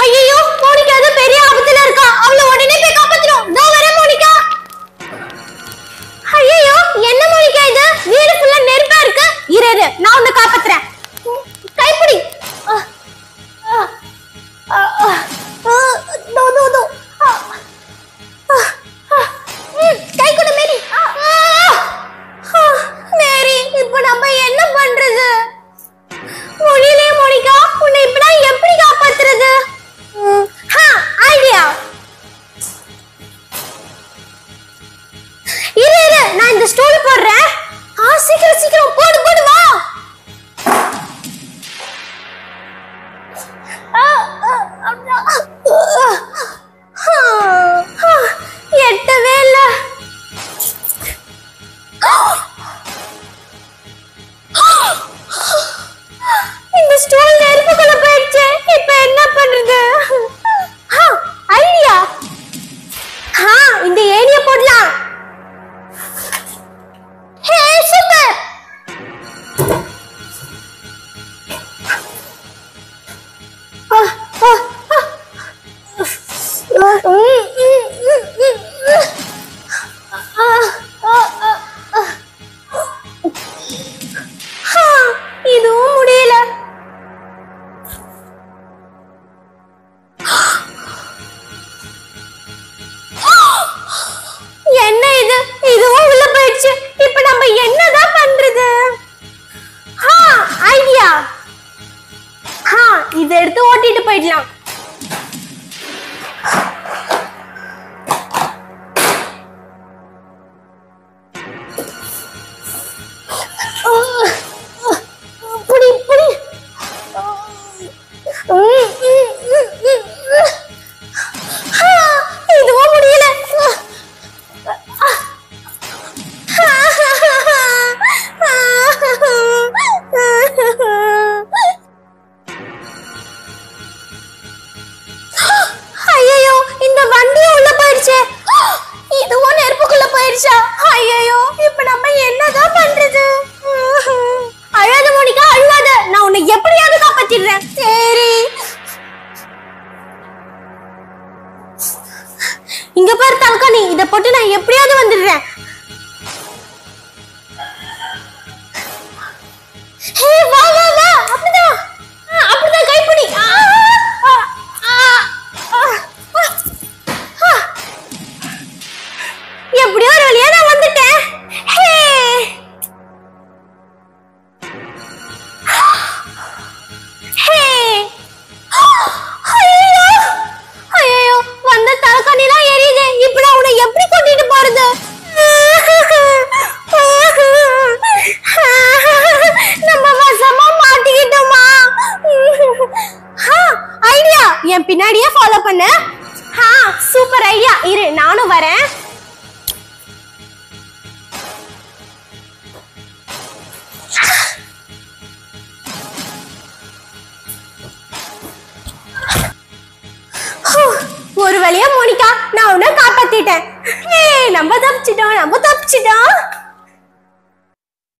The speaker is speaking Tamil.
ஐயோ மோனிகா அது பெரிய ஆபத்துல இருக்கா. அவளை உடனே போய் காப்பாத்தணும். இதோ வரேன் மோனிகா. ஐயோ என்ன மோனிகா இது? வீடு ஃபுல்லா நெருப்பா இருக்கு. இரு நான் உன்னை காப்பாத்துறேன். கைப்பிடி. தோ தோ தோ. கை கொடு மேரி. மேரி இப்போ நம்ம என்ன பண்றது? முடியல மோனிகா. உன்னை இப்ப நான் எப்படி காப்பாத்துறது? ஐடியா. இரு நான் இந்த ஸ்டூல் போடுறேன். சீக்கிரம் சீக்கிரம் போடு போடு வா. எட்டவே இல்ல. இந்த ஸ்டூல் நெருப்புக்குள்ள போயிடுச்சு. இப்ப என்ன பண்றது? ஐடியா. இந்த ஏணிய போடலாம். ஹே சூப்பர். இதுவும் முடியல. என்ன இது? இதுவும் உள்ள போயிடுச்சு. இப்ப நம்ம என்னதான் பண்றது? ஐடியா. இதை எடுத்து ஓட்டிட்டு போயிடலாம். புடி புடி. இதுவும் முடியல. ஐயோ இந்த வண்டி உள்ள போயிடுச்சு. இதுவும் நெருப்புக்குள்ள போயிடுச்சா? ஐயோ இப்ப நம்ம என்னதான் பண்றது? அழாத மோனிகா அழாத. நான் உன்னை எப்படியாவது காப்பாத்திடுறேன். சரி இங்க பாரு தல்கானி. இத போட்டு நான் எப்படியாவது வந்துடுறேன். வா வா வா. அப்படிதான் அப்படிதான் கைப்பிடி. எப்படியோ ஒரு வழியா நான் வந்துட்டேன். ஐயோ வந்த தலக்காணிலாம் எரியுது. இப்ப நான் உன்னை எப்படி கூட்டிட்டு போறது? நம்ம வசமா மாட்டிக்கிட்டோமா? ஐடியா. என் பின்னாடியே ஃபாலோ பண்ணு. Super idea. இரு நானும் வரேன். ஒரு வழியா மோனிகா நான் உன்னை காப்பாத்திட்டேன். நம்ம தப்பிச்சிட்டோம்.